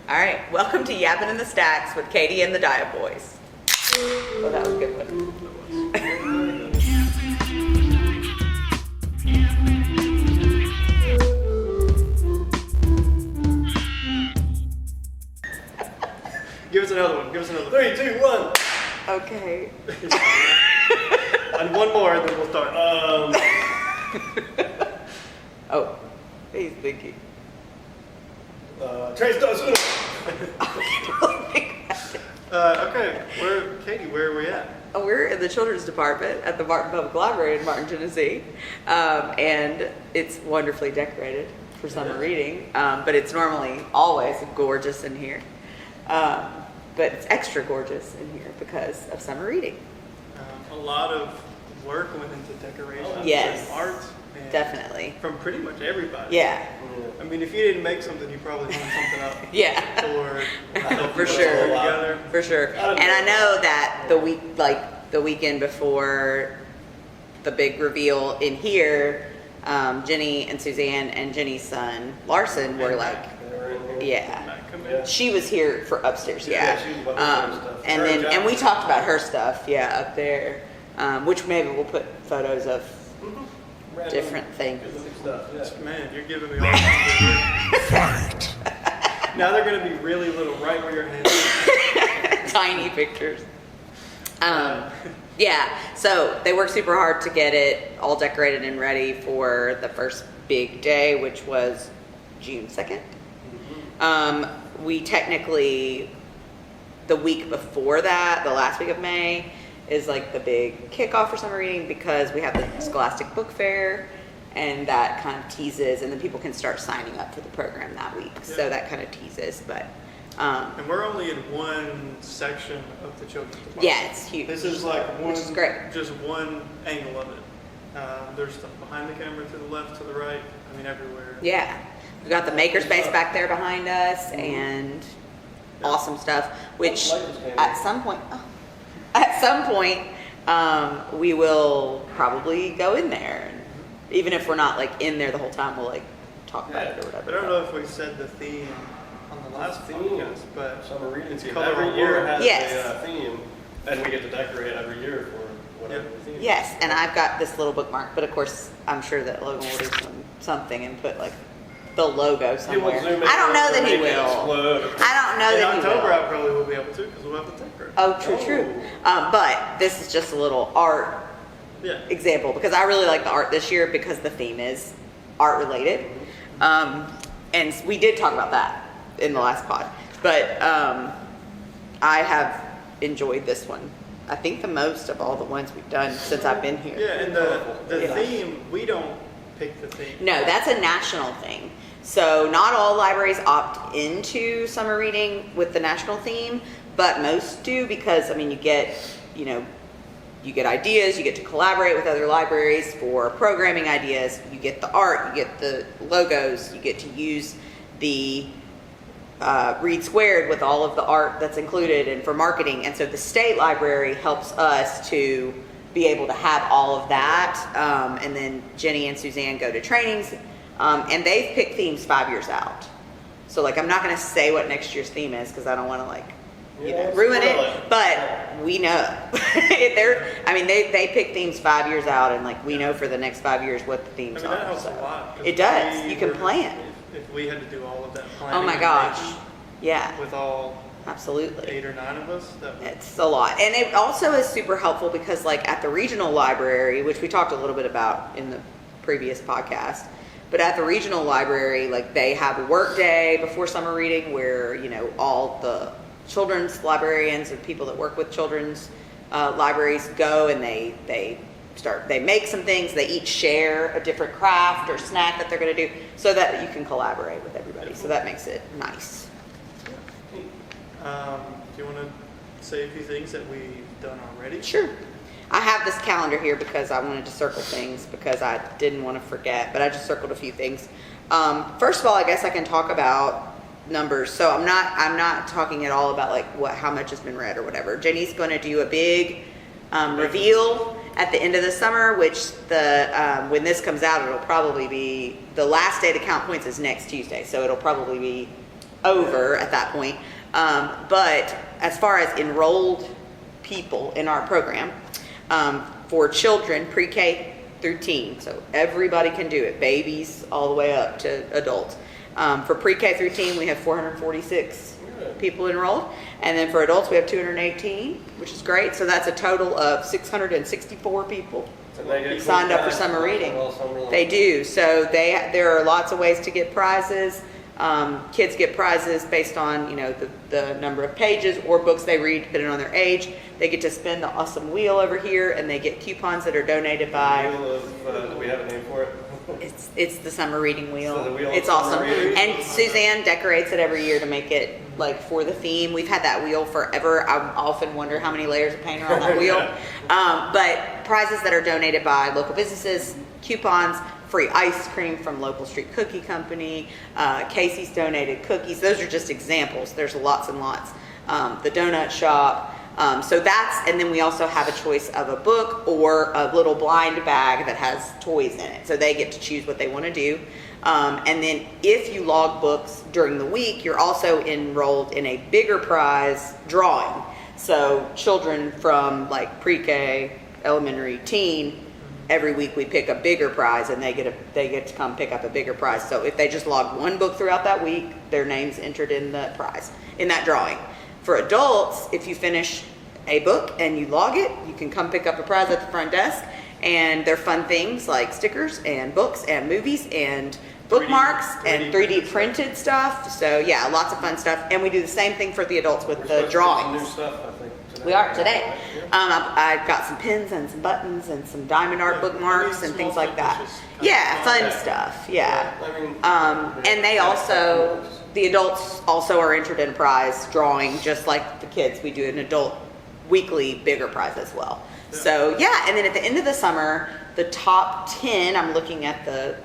All right, welcome to Yapping in the Stacks with Katie and the Diet Boys. Oh, that was a good one. Give us another one. Give us another. 3, 2, 1. Okay. And one more, and then we'll start. Oh, he's thinking. Trace does. Okay, Katie, where are we at? We're in the children's department at the Martin Public Library in Martin, Tennessee, and it's wonderfully decorated for summer reading, but it's normally always gorgeous in here, but it's extra gorgeous in here because of summer reading. A lot of work went into decoration Yes. and art. And Definitely. From pretty much everybody. Yeah. I mean, if you didn't make something, you probably hung something up. Yeah. Or For sure. Together. For sure. And I know that the weekend before the big reveal in here, Jenny and Suzanne and Jenny's son Larson were like, yeah. She was here for upstairs, yeah. She was about her stuff. And we talked about her stuff, yeah, up there, which maybe we'll put photos of different things. Man, you're giving me all kinds of Now they're going to be really little, right where your hand is. Tiny pictures. Yeah, so they worked super hard to get it all decorated and ready for the first big day, which was June 2nd. We technically, the week before that, the last week of May, is like the big kickoff for summer reading because we have the Scholastic Book Fair, and that kind of teases, and then people can start signing up for the program that week. Yeah. So that kind of teases, but. And we're only in one section of the children's department. Yeah, it's huge. This is like one, which is great. Just one angle of it. There's stuff behind the camera, to the left, to the right. I mean, everywhere. Yeah. We've got the makerspace back there behind us, and awesome stuff, which at some point, we will probably go in there. And even if we're not like in there the whole time, we'll like talk about it or whatever. I don't know if we said the theme on the last podcast, but summer reading it's theme. color Every year has Yes. a theme, and we get to decorate every year for whatever the theme. Yes, and I've got this little bookmark, but of course I'm sure that Logan will do something and put like the logo somewhere. I don't know that he will. I don't know that he will. In October I probably will be able to because we'll have the tape. Oh, true. But this is just a little art example because I really like the art this year because the theme is art related. And we did talk about that in the last pod. But I have enjoyed this one. I think the most of all the ones we've done since I've been here. Yeah, and the theme, we don't pick the theme. No, that's a national thing. So not all libraries opt into summer reading with the national theme, but most do because, I mean, you get ideas, you get to collaborate with other libraries for programming ideas, you get the art, you get the logos, you get to use the Read Squared with all of the art that's included and for marketing. And so the state library helps us to be able to have all of that. And then Jenny and Suzanne go to trainings, and they've picked themes 5 years out. So like, I'm not going to say what next year's theme is because I don't want to ruin it, but we know. They pick themes 5 years out, and like we know for the next 5 years what the themes are. That helps a lot. It does. You can plan. If we had to do all of that planning. Oh my gosh. Yeah. With all absolutely 8 or 9 of us. It's a lot. And it also is super helpful because like at the regional library, which we talked a little bit about in the previous podcast, but at the regional library, like they have a work day before summer reading where, all the children's librarians and people that work with children's libraries go and they make some things, they each share a different craft or snack that they're going to do so that you can collaborate with everybody. So that makes it nice. Do you want to say a few things that we've done already? Sure. I have this calendar here because I wanted to circle things because I didn't want to forget, but I just circled a few things. First of all, I guess I can talk about numbers. So I'm not talking at all about like how much has been read or whatever. Jenny's going to do a big reveal at the end of the summer, which when this comes out, it'll probably be the last day to count points is next Tuesday. So it'll probably be over at that point. But as far as enrolled people in our program, for children pre-K through teen, so everybody can do it, babies all the way up to adults. For pre-K through teen, we have 446 people enrolled, and then for adults we have 218, which is great. So that's a total of 664 people signed up for summer reading. They do. So there are lots of ways to get prizes. Kids get prizes based on the number of pages or books they read, depending on their age. They get to spin the awesome wheel over here, and they get coupons that are donated by. Do we have a name for it? It's the summer reading wheel. So the wheel It's of summer awesome, reading. and Suzanne decorates it every year to make it like for the theme. We've had that wheel forever. I often wonder how many layers of paint are on that wheel. But prizes that are donated by local businesses, coupons, free ice cream from local street cookie company, Casey's donated cookies. Those are just examples. There's lots and lots. The donut shop. So that's, and then we also have a choice of a book or a little blind bag that has toys in it. So they get to choose what they want to do. And then if you log books during the week, you're also enrolled in a bigger prize drawing. So children from like pre-K, elementary, teen, every week we pick a bigger prize, and they get to come pick up a bigger prize. So if they just log one book throughout that week, their name's entered in the prize, in that drawing. For adults, if you finish a book and you log it, you can come pick up a prize at the front desk, and they're fun things like stickers and books and movies and bookmarks and 3D printed stuff. So yeah, lots of fun stuff. And we do the same thing for the adults with the drawings. New stuff, I think, today. We are today. I've got some pins and some buttons and some diamond art bookmarks and things like that. Yeah, fun stuff. Yeah. And they also, the adults also are entered in a prize drawing, just like the kids. We do an adult weekly bigger prize as well. So yeah, and then at the end of the summer, the top 10, I'm looking at the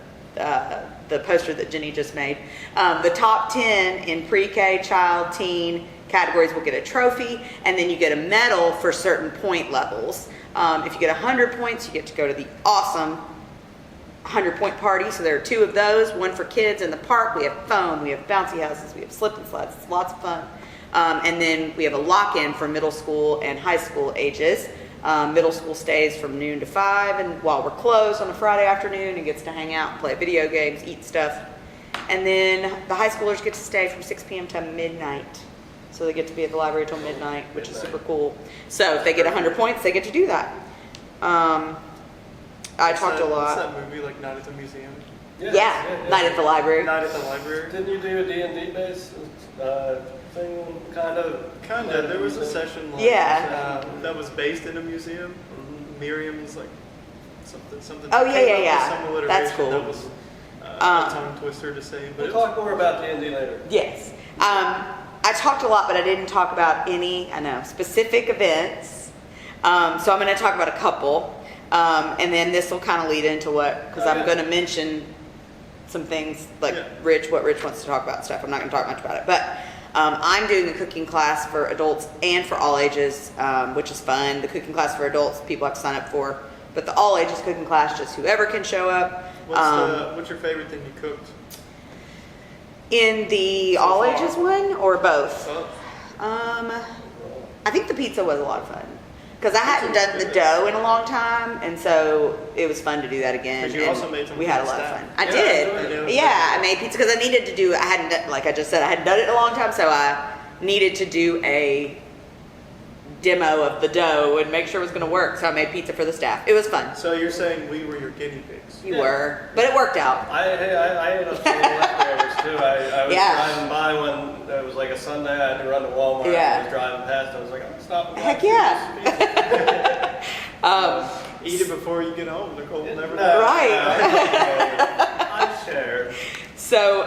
poster that Jenny just made. The top 10 in pre-K, child, teen categories will get a trophy, and then you get a medal for certain point levels. If you get 100 points, you get to go to the awesome 100-point party. So there are 2 of those, one for kids in the park. We have foam, we have bouncy houses, we have slip and slides. It's lots of fun. And then we have a lock-in for middle school and high school ages. Middle school stays from noon to 5, and while we're closed on a Friday afternoon, and gets to hang out and play video games, eat stuff. And then the high schoolers get to stay from 6 p.m. to midnight. So they get to be at the library till midnight, which is super cool. So if they get 100 points, they get to do that. I talked a lot. What's that movie, like Night at the Museum? Yeah, Night at the Library. Night at the Library. Didn't you do a D&D based thing, kind of? Kind of. There was a session like, that was based in a museum. Mm-hmm. Miriam's like something. Oh yeah. Some alliteration. That's cool. That was a tongue twister to say. But We'll talk more about D&D later. Yes. I talked a lot, but I didn't talk about any, specific events. So I'm going to talk about a couple. And then this will kind of lead into because I'm going to mention some things like what Rich wants to talk about stuff. I'm not going to talk much about it. But I'm doing a cooking class for adults and for all ages, which is fun. The cooking class for adults, people have to sign up for. But the all ages cooking class, just whoever can show up. What's your favorite thing you cooked? In the all ages one or both? Both. I think the pizza was a lot of fun because I hadn't done the dough in a long time, and so it was fun to do that again. But you also made some we had a pizza. lot of fun. I did. I made pizza because I needed to do. I hadn't done, like I just said, I hadn't done it in a long time, so I needed to do a demo of the dough and make sure it was going to work. So I made pizza for the staff. It was fun. So you're saying we were your guinea pigs? You were, but it worked out. I ended up seeing leftovers too. I was driving by when it was like a Sunday. I had to run to Walmart. Yeah. I was driving past. I was like, I'm stopping. Heck yeah. Eat it before you get home. Nicole will never No, Right. I share. So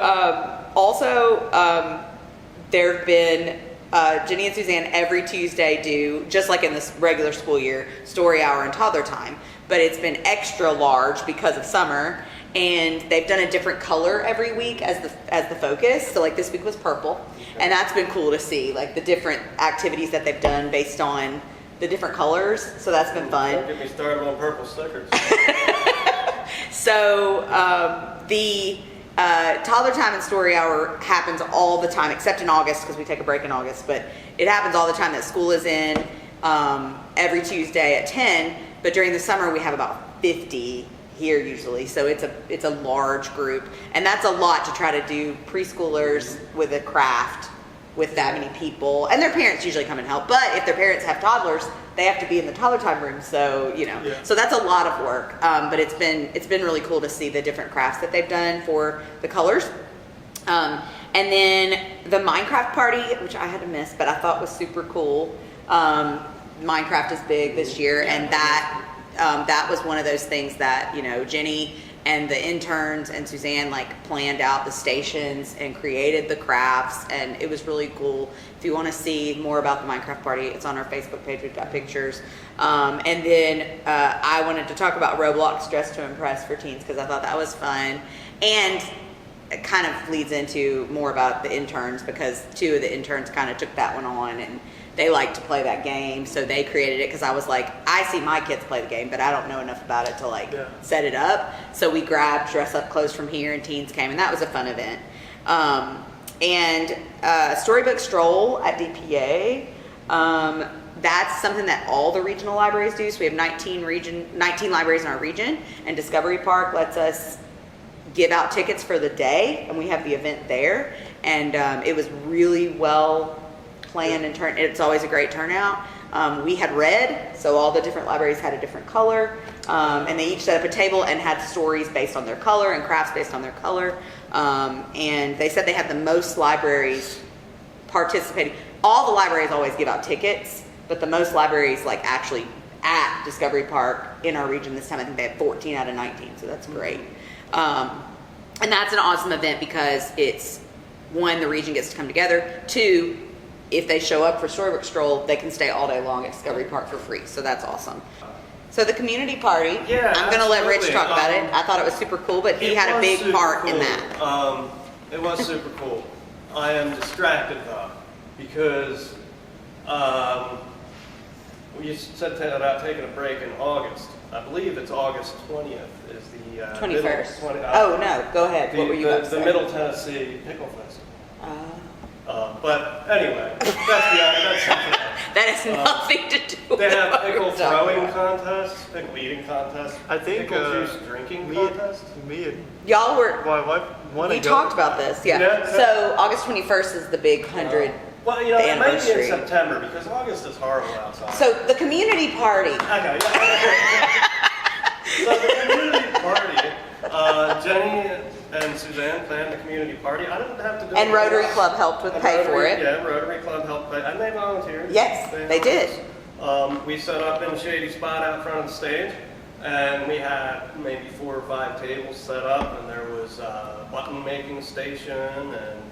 there have been Jenny and Suzanne every Tuesday do, just like in this regular school year, story hour and toddler time, but it's been extra large because of summer, and they've done a different color every week as the focus. So like this week was purple, and that's been cool to see, like the different activities that they've done based on the different colors. So that's been fun. Don't get me started on purple stickers. So Toddler time and story hour happens all the time, except in August because we take a break in August. But it happens all the time that school is in, every Tuesday at 10. But during the summer we have about 50 here usually, so it's a large group, and that's a lot to try to do preschoolers with a craft with that many people, and their parents usually come and help. But if their parents have toddlers, they have to be in the toddler time room, so so that's a lot of work. But it's been really cool to see the different crafts that they've done for the colors. And then the Minecraft party, which I had to miss, but I thought was super cool. Minecraft is big this year, and that was one of those things that Jenny and the interns and Suzanne planned out the stations and created the crafts, and it was really cool. If you want to see more about the Minecraft party, it's on our Facebook page. We've got pictures. And then I wanted to talk about Roblox Dress to Impress for teens because I thought that was fun, and it kind of leads into more about the interns because 2 of the interns kind of took that one on, and they like to play that game, so they created it because I was like, I see my kids play the game, but I don't know enough about it to set it up. So we grabbed dress up clothes from here, and teens came, and that was a fun event. And Storybook Stroll at DPA. That's something that all the regional libraries do. So we have 19 libraries in our region, and Discovery Park lets us give out tickets for the day, and we have the event there. And it was really well planned and it's always a great turnout. We had red, so all the different libraries had a different color, and they each set up a table and had stories based on their color and crafts based on their color. And they said they had the most libraries participating. All the libraries always give out tickets, but the most libraries actually at Discovery Park in our region this time. I think they had 14 out of 19, so that's great. And that's an awesome event because it's, 1, the region gets to come together. 2, if they show up for Storybook Stroll, they can stay all day long at Discovery Park for free. So that's awesome. So the community party, I'm going to let Rich talk about it. I thought it was super cool, but he had a big part in that. It was super cool. I am distracted though, because we said about taking a break in August. I believe it's August 20th is the 21st. Oh no, go ahead. What were you about to say? The Middle Tennessee Pickle Festival. But anyway, that's something else. That has nothing to do with They have pickle throwing contests, pickle eating contests, I think pickle juice drinking contests. Y'all were. My wife wanted We talked about this, yeah. So August 21st is the big 100. Well, it might be in September because August is horrible outside. So the community party. Okay. So the community party, Jenny and Suzanne planned the community party. I didn't have to do it. And Rotary Club helped with pay for it. Yeah, Rotary Club helped pay, and they volunteered. Yes, they did. We set up in a shady spot out front of the stage, and we had maybe 4 or 5 tables set up, and there was a button making station, and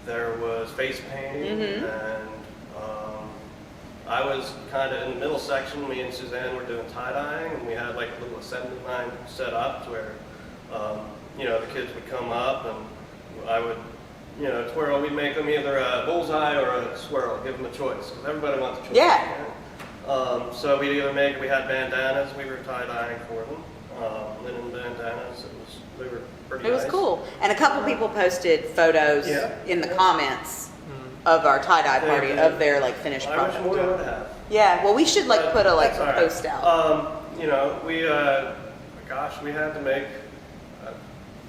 there was face painting, and I was kind of in the middle section. Me and Suzanne were doing tie-dyeing, and we had a little assembly line set up where the kids would come up, and I would, twirl. We'd make them either a bullseye or a swirl, give them a choice, because everybody wants a choice. Yeah. So we had bandanas. We were tie-dyeing for them, linen bandanas. They were pretty nice. It was cool. And a couple people posted photos in the comments of our tie-dye party of their finished product. I wish more would have. Yeah, well, we should put a post out. We had to make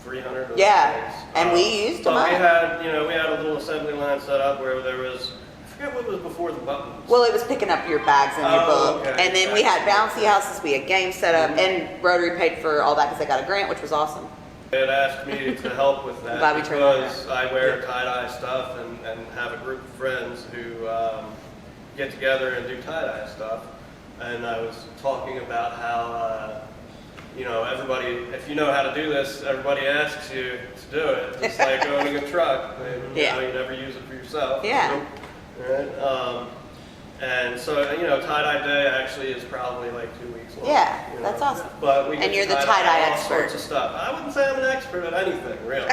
300 of those Yeah, things. and we used them But up. we had a little assembly line set up where there was, I forget what was before the buttons. Well, it was picking up your bags and your book. Okay. And then we had bouncy houses, we had games set up, and Rotary paid for all that because they got a grant, which was awesome. They had asked me to help with that Glad we turned that because I wear tie-dye stuff and have a group of friends who get together and do tie-dye stuff. And I was talking about how, everybody, if you know how to do this, everybody asks you to do it. It's like owning a truck. And, you never use it for yourself. Yeah. Right? And so, tie-dye day actually is probably 2 weeks long. Yeah, that's awesome. But we And you're the tie-dye tie-dye all expert. sorts of stuff. I wouldn't say I'm an expert at anything, really.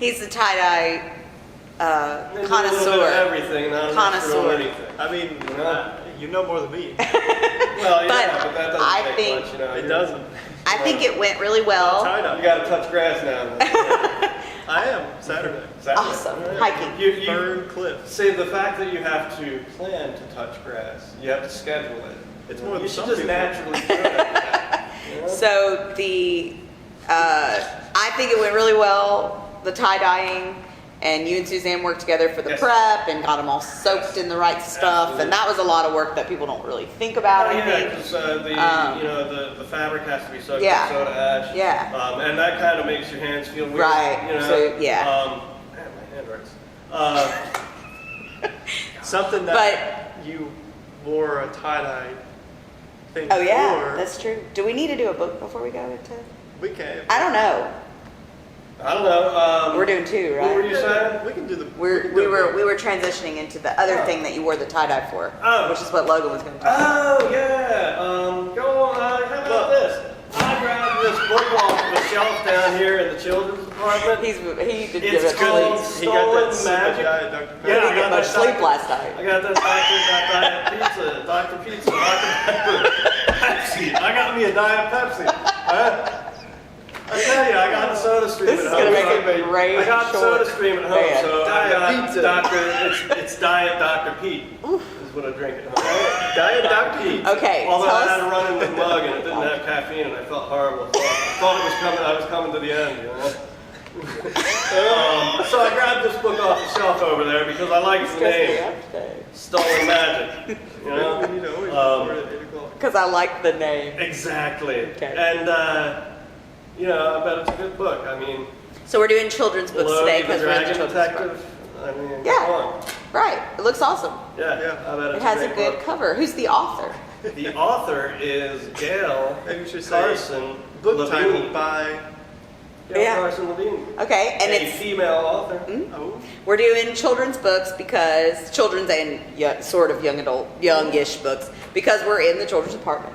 He's the tie-dye Maybe a little bit connoisseur. of everything, not an expert on Connoisseur. anything. I mean, You know more than me. Well, yeah, But but that doesn't I take think- much, you know. It doesn't. I think it went really well. Tie-dye. You got to touch grass now. I am Saturday. Awesome. Hiking. You Fern Cliff. see, the fact that you have to plan to touch grass, you have to schedule it. It's more than you should some just people. naturally do it. You know? So I think it went really well, the tie-dyeing, and you and Suzanne worked together for the Yes. prep and got them all soaked in the right stuff, and that was a lot of work that people don't really think about, I yeah, think. because the fabric has to be soaked Yeah. in soda ash. Yeah. And that kind of makes your hands feel weird. Right. You know? So, yeah. Man, my hand hurts. Something that you wore a tie-dye thing Oh yeah, for. that's true. Do we need to do a book before we go into? We can. I don't know. I don't know. We're doing two, What were right? you saying? We can do the. We were transitioning into the other thing that you wore the tie-dye for, Oh. which is what Logan was going to talk about. Oh, yeah. Go on. How about this? I grabbed this book off the shelf down here in the children's department. He did give It's it called sleep. He got that Stolen super Magic. diet Dr. Pepper. He didn't I get got much that sleep Dr. last night. I got that Diet Pizza, Dr. Pizza, Dr. Pepper, Pepsi. I got me a Diet Pepsi. I tell you, I got the Soda Stream This at is home. gonna make so a great I got the Soda short Stream at home, band. so I Diet got Pizza. it's Diet Dr. Pete. Is what I drink at home. Diet Dr. Pete. Okay, Although tell I had us- to run in the mug and it didn't have caffeine and I felt horrible. I thought it was coming. I was coming to the end. You know. So I grabbed this book off the shelf over there because I liked the name, Stolen Magic. You know. We need to always record at 8 o'clock. Because I like the name. Exactly. Okay. And I bet it's a good book. I mean, So we're doing children's books today Logie the because we're in the Dragon children's Detective. I mean, Yeah. come on. book. Right. It looks awesome. Yeah. Yeah. I bet It it's has a great good book. cover. Who's the author? The author is Gail Maybe you should say Carson book Levine. titled by. Gail Yeah. Carson Levine. Okay, and a it's female author. Oh. we're doing children's books because children's and sort of youngish books because we're in the children's department.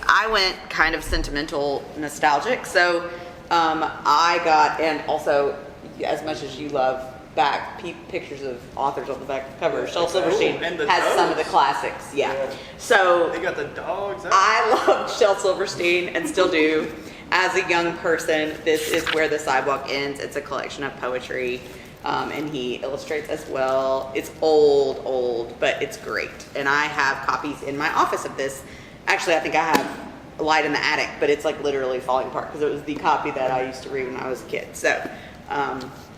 I went kind of sentimental, nostalgic. So I got, and also as much as you love back pictures of authors on the back of the cover, Shel Silverstein and the has some of the dogs. classics. Yeah. Yeah. So They got the dogs. I loved Shel Silverstein and still do. As a young person, this is where the sidewalk ends. It's a collection of poetry, and he illustrates as well. It's old, but it's great. And I have copies in my office of this. Actually, I think I have a Light in the Attic, but it's like literally falling apart because it was the copy that I used to read when I was a kid. So,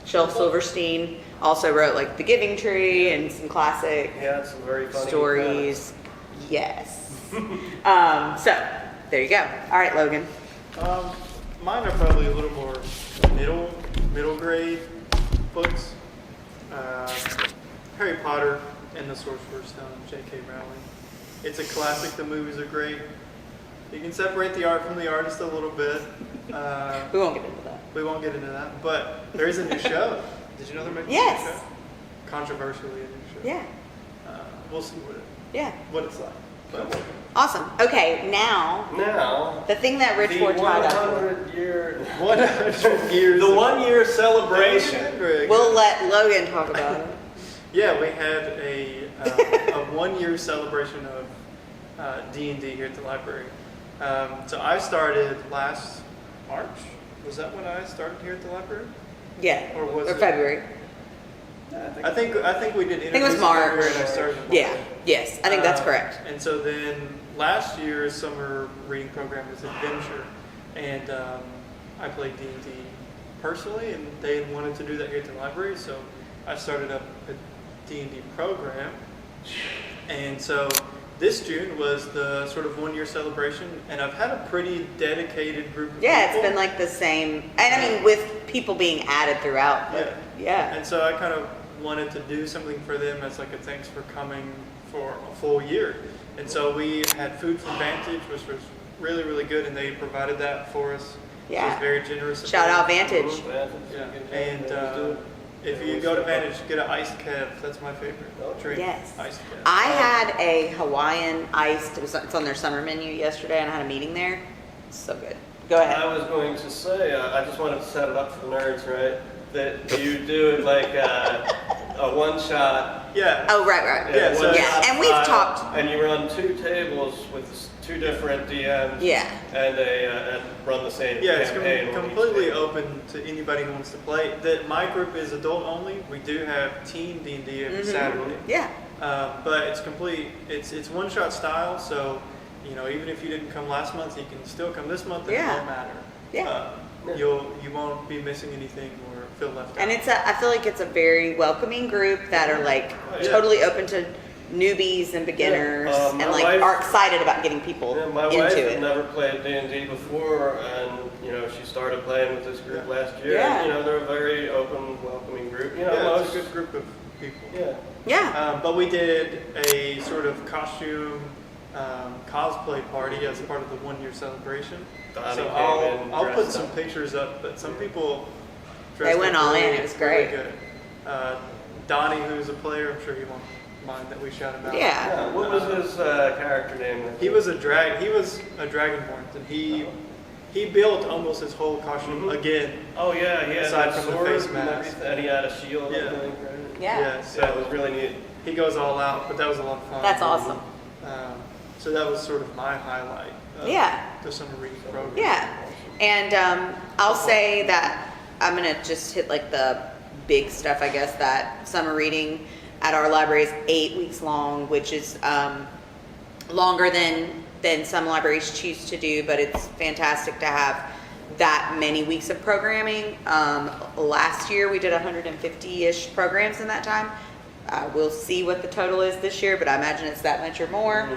Shel Silverstein also wrote like The Giving Tree and some classic He had some very funny stories. Yes. So there you go. All right, Logan. Mine are probably a little more middle grade books. Harry Potter and the Sorcerer's Stone, J.K. Rowling. It's a classic. The movies are great. You can separate the art from the artist a little bit. We won't get into that. We won't get into that, but there is a new show. Did you know they're making a Yes. new show? Controversially, a new show. Yeah. We'll see Yeah. what it's like. But Awesome. Okay, now Now, the thing that Rich the wore tie-dye for. 100-year, 100 years. the of- 1-year celebration. Greg. We'll let Logan talk about it. Yeah, we had a 1-year celebration of D&D here at the library. So I started last March. Was that when I started here at the library? Yeah. Or was it- February. I think we did. I think it was introduce March. February and I started in Yeah. March. Yes, I think that's correct. And so then last year's summer reading program was Adventure, and I played D&D personally, and they had wanted to do that here at the library, so I started up a D&D program. And so this June was the sort of 1-year celebration, and I've had a pretty dedicated group of Yeah, people. it's been like the same, and I mean with people being added throughout. But yeah. And so I kind of wanted to do something for them as like a thanks for coming for a full year. And so we had food from Vantage, which was really, really good, and they provided that for us. Yeah. It was very generous. of Shout them. out Vantage. Yeah. And if you go to Vantage, get an iced Kev. That's my favorite drink. Yes. Iced Kev. I had a Hawaiian iced. It's on their summer menu yesterday, and I had a meeting there. It's so good. Go ahead. I was going to say, I just wanted to set it up for the nerds, right? That you do it like a one-shot. Yeah. Oh, right. Yeah, so- one-shot And we've style, talked. And you run 2 tables with 2 different DMs. Yeah. And and run the same Yeah, it's campaign. on each completely table. open to anybody who wants to play. My group is adult only. We do have teen D&D every Saturday. Yeah. But it's complete. It's one-shot style. So, even if you didn't come last month, you can still come this month, and Yeah. it won't matter. Yeah. You won't be missing anything or feel left out. And I feel like it's a very welcoming group that are like Yeah. totally open to newbies and beginners, My and like wife- are excited about getting people My wife into had it. never played D&D before, and she started playing with this group last year. Yeah. And, they're a very open, welcoming group. Yeah, it's a good group of people. Yeah. Yeah. But we did a sort of costume cosplay party as part of the 1-year celebration. Donnie So came in I'll put dressed some up. pictures up, but some people They dressed went up all in. really- It was really great. good. Donnie, who's a player, I'm sure he won't mind that we shout him out. Yeah. Yeah, what was his character name? He was a dragonborn, and he built almost his whole costume again. Oh yeah, he had Aside a from the sword face and mask. everything, and he had a shield. Yeah. I think, right? Yeah. So Yeah, it was really neat. he goes all out, but that was a lot of fun. That's awesome. So that was sort of my highlight of Yeah. the summer reading program. Yeah. And I'll say that I'm going to just hit like the big stuff, I guess, that summer reading at our library is 8 weeks long, which is longer than some libraries choose to do, but it's fantastic to have that many weeks of programming. Last year we did 150-ish programs in that time. We'll see what the total is this year, but I imagine it's that much or more.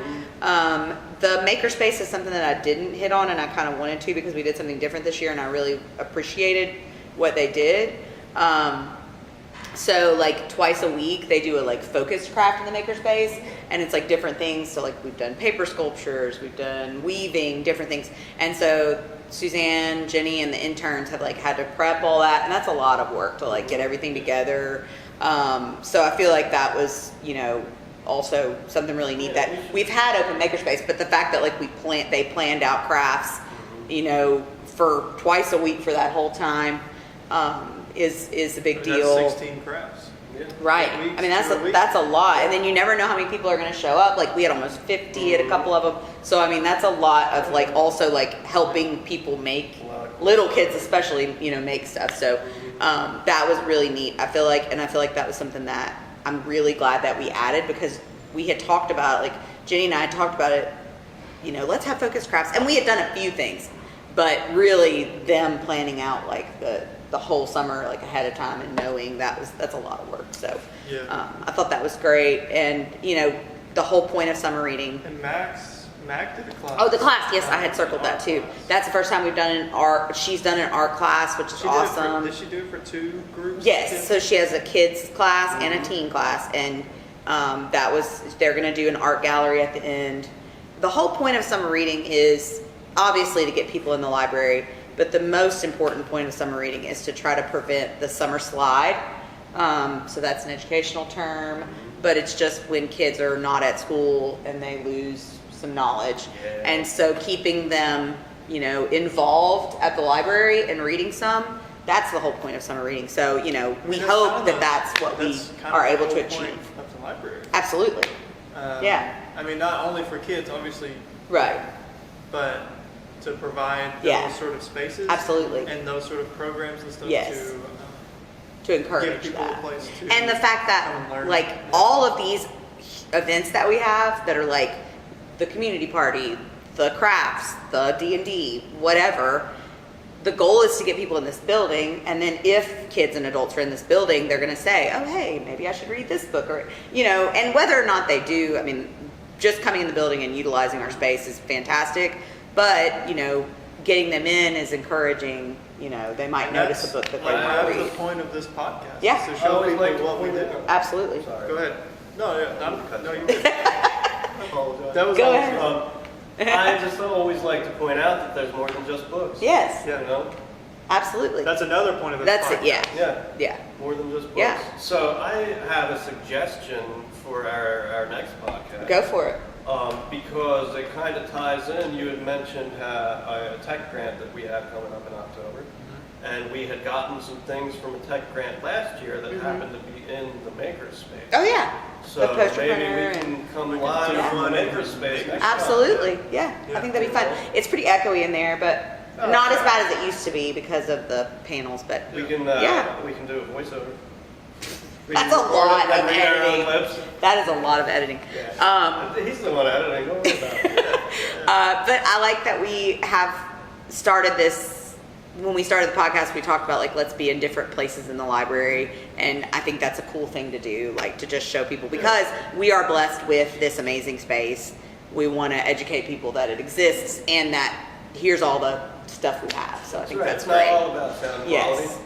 The makerspace is something that I didn't hit on, and I kind of wanted to because we did something different this year, and I really appreciated what they did. So like twice a week they do a like focused craft in the makerspace, and it's like different things. So like we've done paper sculptures, we've done weaving, different things. And so Suzanne, Jenny, and the interns have like had to prep all that, and that's a lot of work to like get everything together. So I feel like that was, also something really neat that we've had open makerspace, but the fact that like they planned out crafts, for twice a week for that whole time, is a big deal. That's 16 crafts. Yeah. Right. 8 weeks, I mean, 2 a week. that's a lot. And then you never know how many people are going to show up. Like we had almost 50 at a couple of them. So, I mean, that's a lot of like also like helping people make, little kids especially, make stuff. So that was really neat. I feel like that was something that I'm really glad that we added, because we had talked about, like Jenny and I had talked about it, let's have focus crafts. And we had done a few things, but really them planning out like the whole summer like ahead of time and knowing that's a lot of work. So Yeah. I thought that was great. And the whole point of summer reading. And Mac did a class. Oh, the class, yes, I had circled that too. That's the first time we've done an art. She's done an art class, which is She awesome. Did she do it for 2 groups? Yes, so she has a kids class and a teen class, and they're going to do an art gallery at the end. The whole point of summer reading is obviously to get people in the library, but the most important point of summer reading is to try to prevent the summer slide. So that's an educational term, but it's just when kids are not at school and they lose some knowledge. Yeah. And so keeping them, involved at the library and reading some, that's the whole point of summer reading. So, we That's hope kind that of that's what we kind of are the able to whole achieve. point of the library. Absolutely. Yeah. I mean, not only for kids, obviously, Right. but to provide Yeah. those sort of spaces. Absolutely. And those sort of programs and stuff Yes. to To encourage give people that. a place to And the fact come that and learn. like all of these events that we have that are like the community party, the crafts, the D&D, whatever, the goal is to get people in this building, and then if kids and adults are in this building, they're going to say, oh hey, maybe I should read this book, or and whether or not they do, I mean, just coming in the building and utilizing our space is fantastic, but getting them in is encouraging. They might And notice that's a book that they like want to half read. the point of this podcast. Yeah. Is to I show always people like to what we point do. it out. Absolutely. Sorry. Go ahead. No, no, you're good. I apologize. That was Go awesome. ahead. I just always like to point out that there's more than just books. Yes, Yeah. absolutely. That's another point of this That's podcast. it. Yeah, Yeah. yeah. More than just books. Yeah. So I have a suggestion for our next podcast. Go for it. Because it kind of ties in. You had mentioned a tech grant that we have coming up in October. And we had gotten some things from a tech grant last year that happened to be in the makerspace. Oh yeah. So The poster maybe printer we and- can come live from the makerspace. next Absolutely, time. yeah. I Yeah. think that'd be fun. It's pretty echoey in there, but Oh, not as okay. bad as it used to be because of the panels. But We can Yeah. we can do a voiceover. We that's can a record lot it of and read our own editing. lips. That is a lot of editing. He's the one editing. Don't worry about it. But I like that we have started this. When we started the podcast, we talked about like, let's be in different places in the library. And I think that's a cool thing to do, like to just show people, because we are blessed with this amazing space. We want to educate people that it exists and that here's all the stuff we have. So I think that's It's great. not all about sound quality. Yes.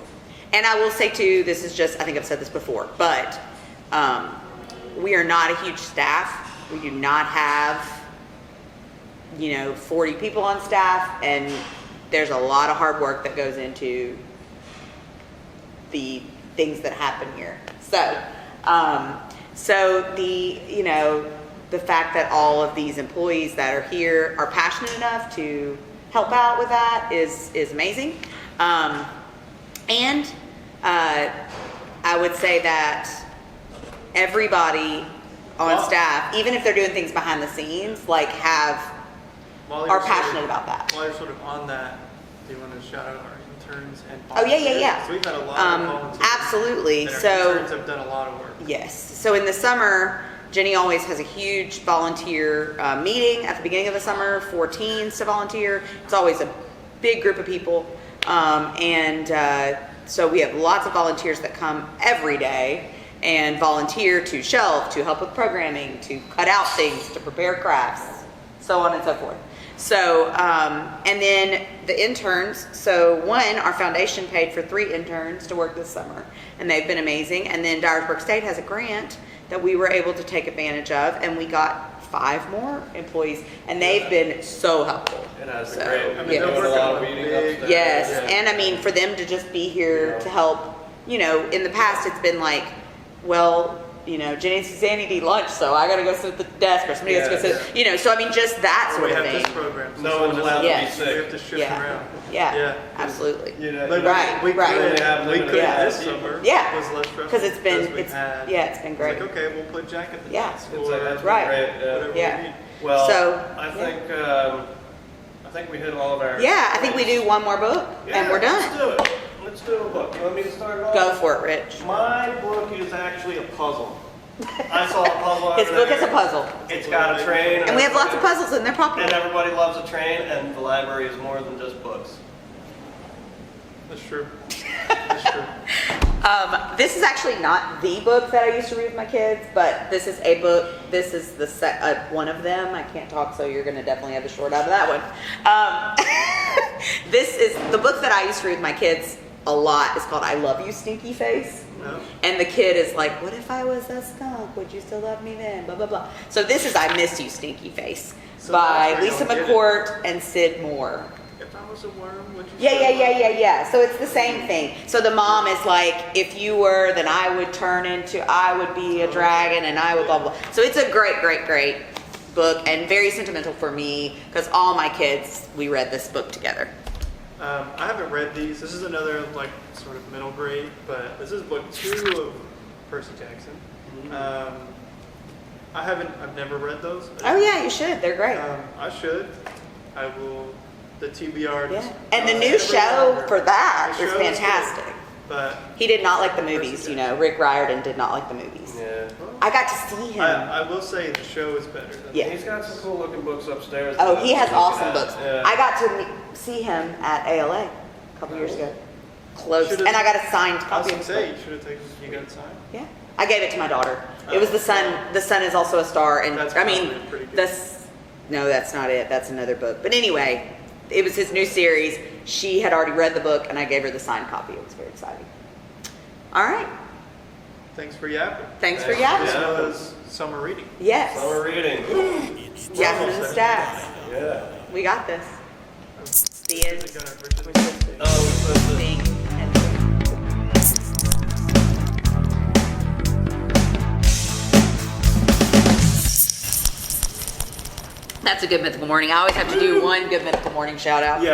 And I will say too, this is just, I think I've said this before, but we are not a huge staff. We do not have, 40 people on staff, and there's a lot of hard work that goes into the things that happen here. So, the fact that all of these employees that are here are passionate enough to help out with that is amazing. And I would say that everybody on staff, even if they're doing things behind the scenes, like While you're are sort of- passionate about that. While you're sort of on that, do you want to shout out our interns and Oh, yeah, volunteers? yeah. So we've had a lot of volunteers. Absolutely. And our So interns have done a lot of work. yes. So in the summer, Jenny always has a huge volunteer meeting at the beginning of the summer for teens to volunteer. It's always a big group of people. So we have lots of volunteers that come every day and volunteer to shelf, to help with programming, to cut out things, to prepare crafts, so on and so forth. So, and then the interns, so our foundation paid for 3 interns to work this summer, and they've been amazing. And then Dyersburg State has a grant that we were able to take advantage of, and we got 5 more employees, and they've been so helpful. It has So, been great. I mean, yes. they're Doing a working lot on of a reading big- upstairs. Yes, Yeah. and I mean, for them to just be here to help, in the past it's been like, well, Jenny and Suzanne need lunch, so I gotta go sit at the desk, or somebody else goes sit, so I mean, just that Or sort we of have thing. this program. So No someone one's just- allowed Yes. to We be have sick. to shift Yeah. around. Yeah, Yeah. absolutely. But Right, we right. could, have we limited could Yeah. this summer. Yeah. Was less stressful Because it's been, because we had- it's been great. It's like, okay, we'll put Jack at the Yeah. desk. It's or like, that's been Right. great. whatever Yeah. we need. Well, So, I yeah. think we hit all of our. Yeah, I think we do one more book, and we're Let's done. do it. Let's do a book. You want me to start it off? Go for it, Rich. My book is actually a puzzle. I saw a puzzle. His over book there. is a puzzle. It's got a train. And we have lots of everybody- puzzles, and they're And popular. everybody loves a train, and the library is more than just books. That's true. That's true. This is actually not the book that I used to read with my kids, but this is a book. This is the one of them. I can't talk, so you're going to definitely have a short out of that one. This is the book that I used to read with my kids a lot. It's called "I Love You, Stinky Face." No. And the kid is like, what if I was a skunk? Would you still love me then? Blah, blah, blah. So this is I Miss You, Stinky Face So by that's where Lisa y'all get it. McCourt and Sid Moore. If I was a worm, would you? Yeah. So it's the same thing. So the mom is like, if you were, then I would be a dragon, and I would blah, blah. So it's a great, great, great book, and very sentimental for me, because all my kids, we read this book together. I haven't read these. This is another like sort of middle grade, but this is book 2 of Percy Jackson. I've never read those. Oh yeah, you should. They're great. I should. I will. The TBR. Yeah. just- And the new every show longer. for that The is show is fantastic. good, But He did not like the movies, Rick Riordan did not like the movies. Yeah. I got to see him. I will say the show is better. Than Yeah. He's got some cool looking books upstairs. Oh, that he I'm has looking awesome at. books. Yeah. I got to see him at ALA a couple years ago. Close. Should've- And I got a signed I was copy gonna of the say book. you should have taken. You got it signed. Yeah. I gave it to my daughter. It was the son. The son is also a star. And That's I mean, probably pretty good. no, that's not it. That's another book. But anyway, it was his new series. She had already read the book, and I gave her the signed copy. It was very exciting. All right. Thanks for yapping. Thanks for Thanks. yapping. This Yeah. was summer reading. Yes. Summer reading. Yapping and stats. Yeah. We got this. The end. We're gonna- we're just- Oh, we're supposed to. Thing. That's a good mythical morning. I always have to do one good mythical morning shout out. Yeah.